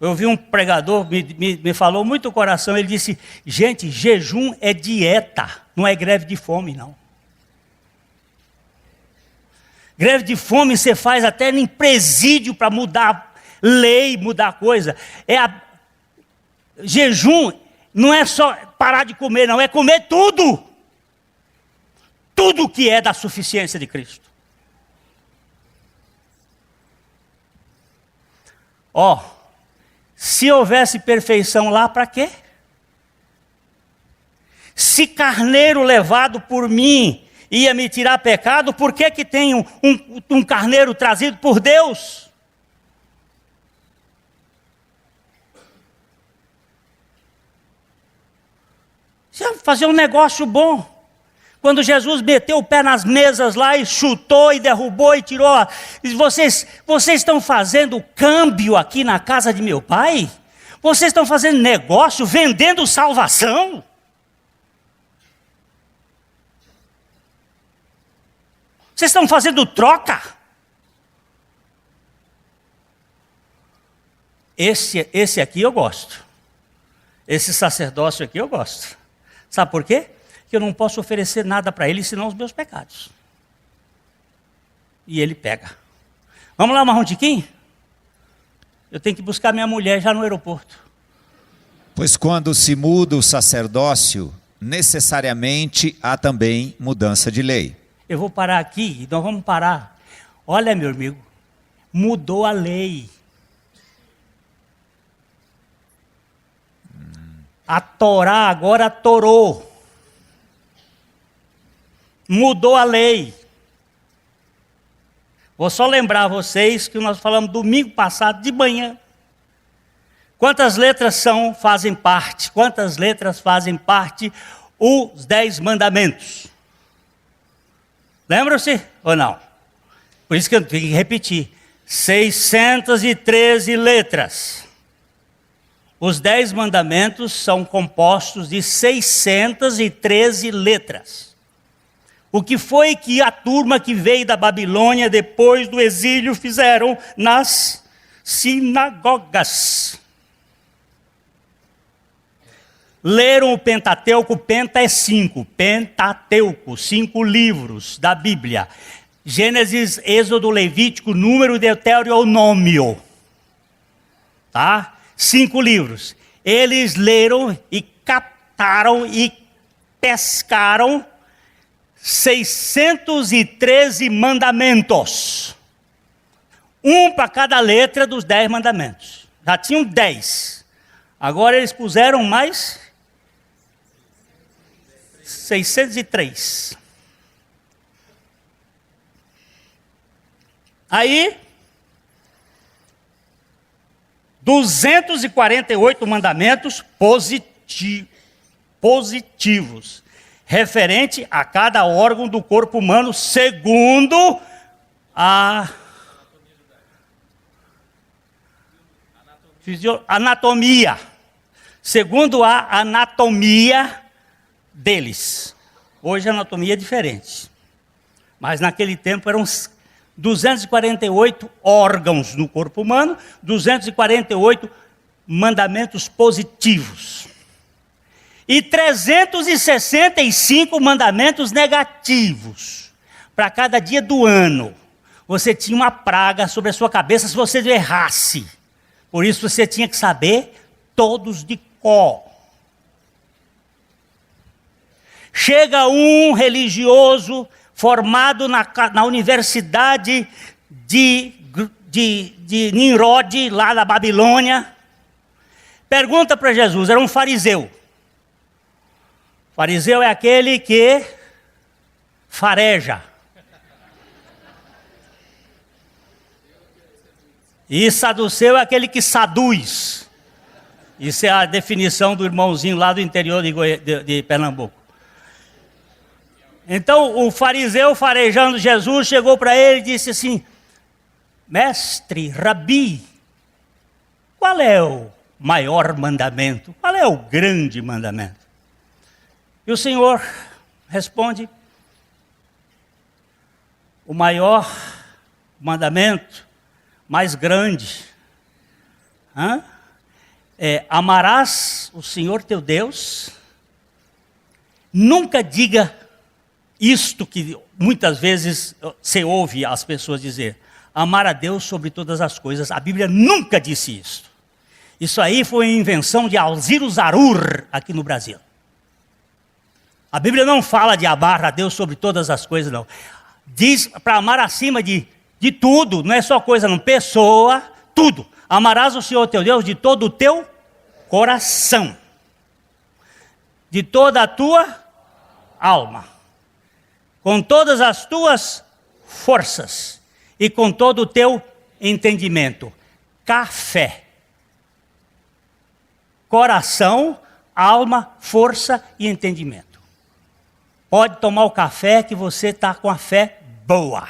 S1: Eu vi um pregador, me falou muito o coração, ele disse: gente, jejum é dieta, não é greve de fome, não. Greve de fome você faz até em presídio para mudar lei, mudar coisa. Jejum não é só parar de comer, não, é comer tudo. Tudo que é da suficiência de Cristo. Se houvesse perfeição lá, para quê? Se carneiro levado por mim ia me tirar pecado, por que que tem um carneiro trazido por Deus? Você fazer um negócio bom. Quando Jesus meteu o pé nas mesas lá e chutou e derrubou e tirou. Vocês estão fazendo câmbio aqui na casa de meu pai? Vocês estão fazendo negócio, vendendo salvação? Vocês estão fazendo troca? Esse aqui eu gosto. Esse sacerdócio aqui eu gosto. Sabe por quê? Que eu não posso oferecer nada para ele, senão os meus pecados. E ele pega. Vamos lá, um tiquinho? Eu tenho que buscar minha mulher já no aeroporto.
S2: Pois quando se muda o sacerdócio, necessariamente há também mudança de lei.
S1: Eu vou parar aqui, nós vamos parar. Olha, meu amigo, mudou a lei. A Torá agora torou. Mudou a lei. Vou só lembrar vocês que nós falamos domingo passado de manhã. Quantas letras fazem parte? Quantas letras fazem parte os 10 mandamentos? Lembram-se ou não? Por isso que eu tenho que repetir. 613 letras. Os 10 mandamentos são compostos de 613 letras. O que foi que a turma que veio da Babilônia depois do exílio fizeram nas sinagogas? Leram o Pentateuco, Penta é 5, Pentateuco, 5 livros da Bíblia. Gênesis, Êxodo, Levítico, Número, Deuteronômio. Tá? 5 livros. Eles leram e captaram e pescaram 613 mandamentos. Um para cada letra dos 10 mandamentos. Já tinham 10. Agora eles puseram mais 603. Aí 248 mandamentos positivos, referente a cada órgão do corpo humano, segundo a anatomia. Segundo a anatomia deles. Hoje a anatomia é diferente. Mas naquele tempo eram 248 órgãos no corpo humano, 248 mandamentos positivos. E 365 mandamentos negativos. Para cada dia do ano. Você tinha uma praga sobre a sua cabeça se você errasse. Por isso você tinha que saber todos de cor. Chega um religioso formado na universidade de Nimrod, lá da Babilônia, pergunta para Jesus, era um fariseu. Fariseu é aquele que fareja. E saduceu é aquele que saduz. Isso é a definição do irmãozinho lá do interior de Pernambuco. Então o fariseu farejando Jesus chegou para ele e disse assim: mestre, rabi, qual é o maior mandamento? Qual é o grande mandamento? E o Senhor responde: o maior mandamento, mais grande, é amarás o Senhor teu Deus. Nunca diga isto que muitas vezes você ouve as pessoas dizer: amar a Deus sobre todas as coisas. A Bíblia nunca disse isso. Isso aí foi uma invenção de Alziro Zarur aqui no Brasil. A Bíblia não fala de amar a Deus sobre todas as coisas, não. Diz para amar acima de tudo, não é só coisa não, pessoa, tudo. Amarás o Senhor teu Deus de todo o teu coração. de toda a tua alma, com todas as tuas forças e com todo o teu entendimento. Café. Coração, alma, força e entendimento. Pode tomar o café que você está com a fé boa.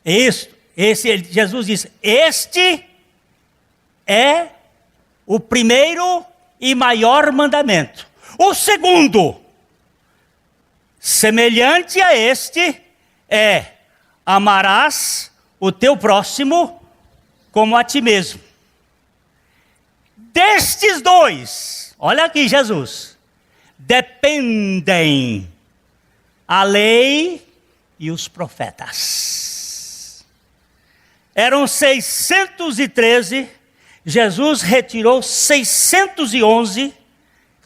S1: Isso. Jesus diz, este é o primeiro e maior mandamento. O segundo, semelhante a este, é: amarás o teu próximo como a ti mesmo. Destes dois, olha aqui Jesus, dependem a lei e os profetas. Eram 613, Jesus retirou 611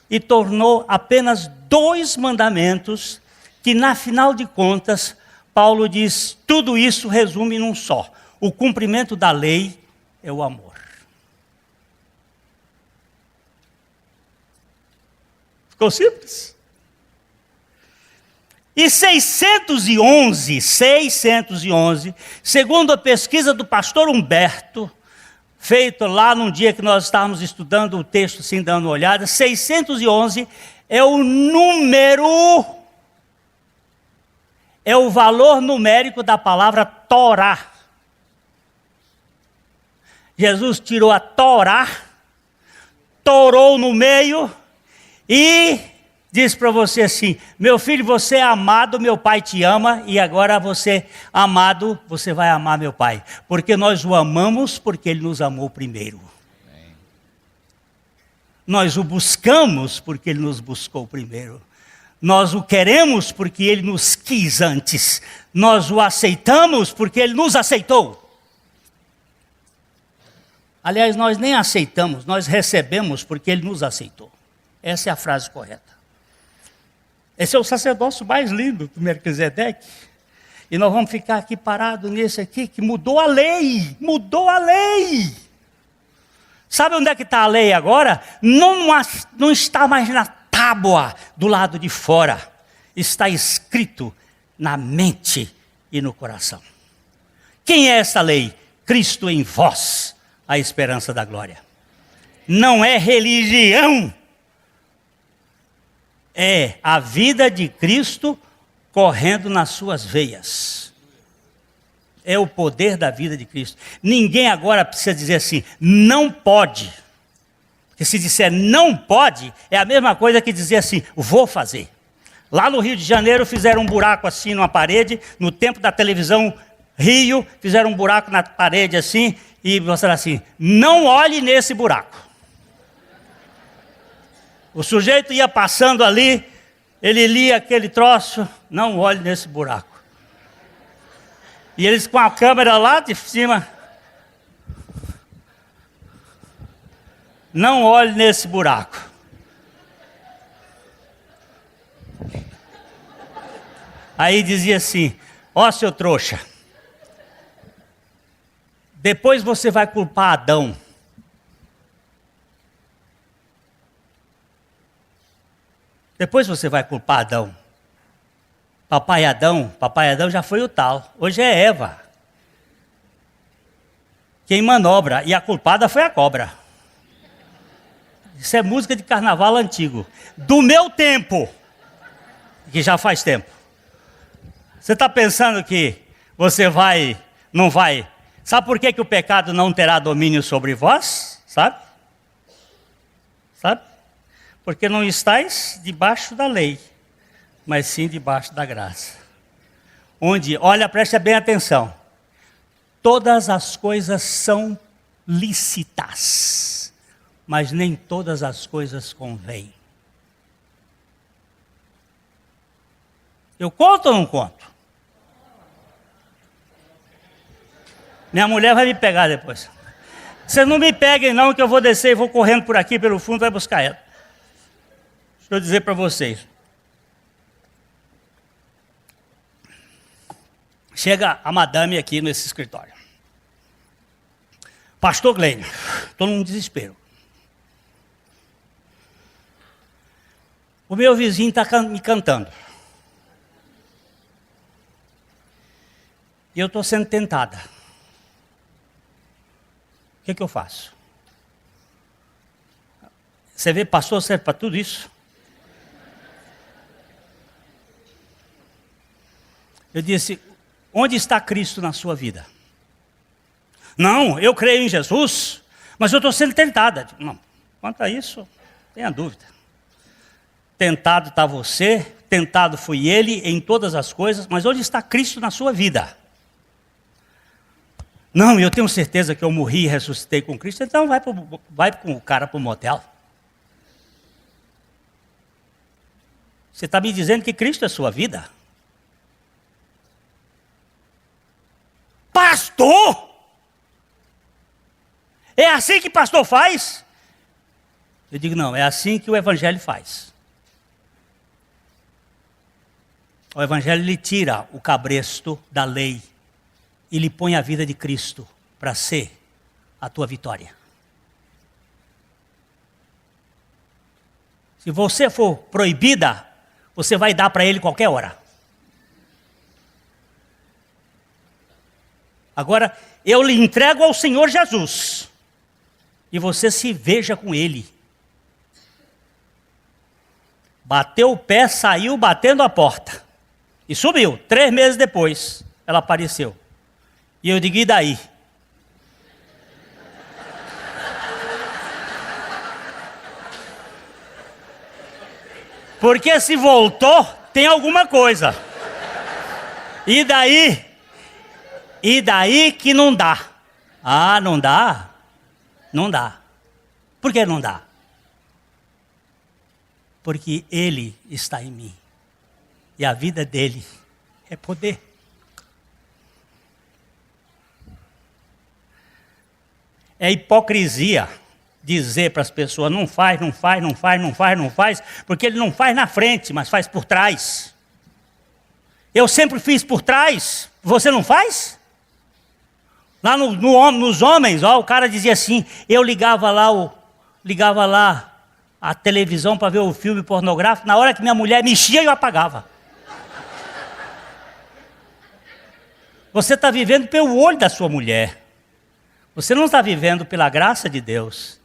S1: e tornou apenas 2 mandamentos, que na final de contas, Paulo diz, tudo isso resume num só: o cumprimento da lei é o amor. Ficou simples? E 611, segundo a pesquisa do pastor Humberto, feito lá num dia que nós estávamos estudando o texto, assim, dando uma olhada, 611 é o número, é o valor numérico da palavra Torá. Jesus tirou a Torá, torou no meio e diz para você assim: meu filho, você é amado, meu pai te ama, e agora você, amado, você vai amar meu pai. Porque nós o amamos porque ele nos amou primeiro. Amém. Nós o buscamos porque ele nos buscou primeiro. Nós o queremos porque ele nos quis antes. Nós o aceitamos porque ele nos aceitou. Aliás, nós nem aceitamos, nós recebemos porque ele nos aceitou. Essa é a frase correta. Esse é o sacerdócio mais lindo do Melquisedeque. E nós vamos ficar aqui parados nesse aqui, que mudou a lei. Mudou a lei. Sabe onde é que está a lei agora? Não está mais na tábua do lado de fora. Está escrito na mente e no coração. Quem é essa lei? Cristo em vós, a esperança da glória. Não é religião. É a vida de Cristo correndo nas suas veias. É o poder da vida de Cristo. Ninguém agora precisa dizer assim, não pode. Porque se disser não pode, é a mesma coisa que dizer assim, vou fazer. Lá no Rio de Janeiro fizeram um buraco assim numa parede, no tempo da televisão Rio, fizeram um buraco na parede assim, e mostraram assim, não olhe nesse buraco. O sujeito ia passando ali, ele lia aquele troço, não olhe nesse buraco. E eles com a câmera lá de cima, não olhe nesse buraco. Aí dizia assim, ó seu trouxa, depois você vai culpar Adão. Depois você vai culpar Adão. Papai Adão já foi o tal. Hoje é Eva. Quem manobra. E a culpada foi a cobra. Isso é música de carnaval antigo. Do meu tempo. Que já faz tempo. Você está pensando que você vai, não vai. Sabe por que o pecado não terá domínio sobre vós? Sabe? Porque não estáis debaixo da lei, mas sim debaixo da graça. Onde, olha, preste bem atenção, todas as coisas são lícitas, mas nem todas as coisas convêm. Eu conto ou não conto? Minha mulher vai me pegar depois. Vocês não me peguem não, que eu vou descer e vou correndo por aqui, pelo fundo, vai buscar ela. Deixa eu dizer para vocês. Chega a madame aqui nesse escritório. Pastor Glênio, estou num desespero. O meu vizinho está me cantando. E eu estou sendo tentada. O que eu faço? Você vê, pastor serve para tudo isso? Eu disse, onde está Cristo na sua vida? Não, eu creio em Jesus, mas eu estou sendo tentada. Não, quanto a isso, tenha dúvida. Tentado está você, tentado foi ele em todas as coisas, mas onde está Cristo na sua vida? Não, eu tenho certeza que eu morri e ressuscitei com Cristo, então vai com o cara para o motel. Você está me dizendo que Cristo é a sua vida? Pastor! É assim que pastor faz? Eu digo, não, é assim que o evangelho faz. O evangelho lhe tira o cabresto da lei e lhe põe a vida de Cristo para ser a tua vitória. Se você for proibida, você vai dar para ele qualquer hora. Agora, eu lhe entrego ao Senhor Jesus. E você se veja com ele. Bateu o pé, saiu batendo a porta. E subiu. 3 meses depois, ela apareceu. E eu digo, e daí? Porque se voltou, tem alguma coisa. E daí? E daí que não dá. Ah, não dá? Não dá. Por que não dá? Porque ele está em mim. E a vida dele é poder. É hipocrisia dizer para as pessoas, não faz, porque ele não faz na frente, mas faz por trás. Eu sempre fiz por trás, você não faz? Lá nos homens, ó, o cara dizia assim, eu ligava lá a televisão para ver o filme pornográfico, na hora que minha mulher mexia eu apagava. Você está vivendo pelo olho da sua mulher. Você não está vivendo pela graça de Deus.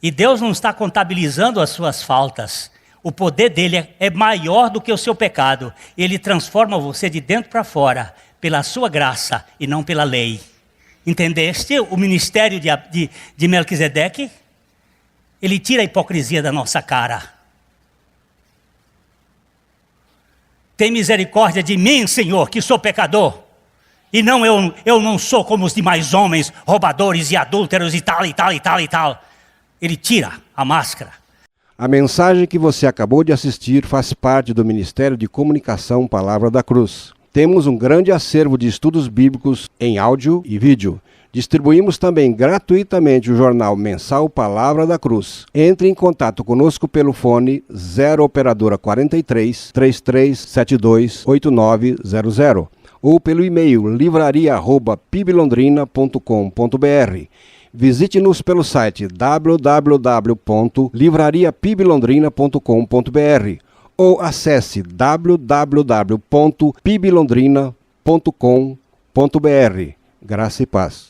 S1: E Deus não está contabilizando as suas faltas. O poder dele é maior do que o seu pecado. Ele transforma você de dentro para fora, pela sua graça e não pela lei. Entendeste o ministério de Melquisedeque? Ele tira a hipocrisia da nossa cara. Tem misericórdia de mim, Senhor, que sou pecador. E não, eu não sou como os demais homens, roubadores e adúlteros e tal, e tal, e tal, e tal. Ele tira a máscara.
S3: A mensagem que você acabou de assistir faz parte do Ministério de Comunicação Palavra da Cruz. Temos um grande acervo de estudos bíblicos em áudio e vídeo. Distribuímos também gratuitamente o jornal mensal Palavra da Cruz. Entre em contato conosco pelo fone 0 operadora 43 3372 8900 ou pelo e-mail livraria@piblondrina.com.br. Visite-nos pelo site www.livrariapiblondrina.com.br ou acesse www.piblondrina.com.br. Graça e paz.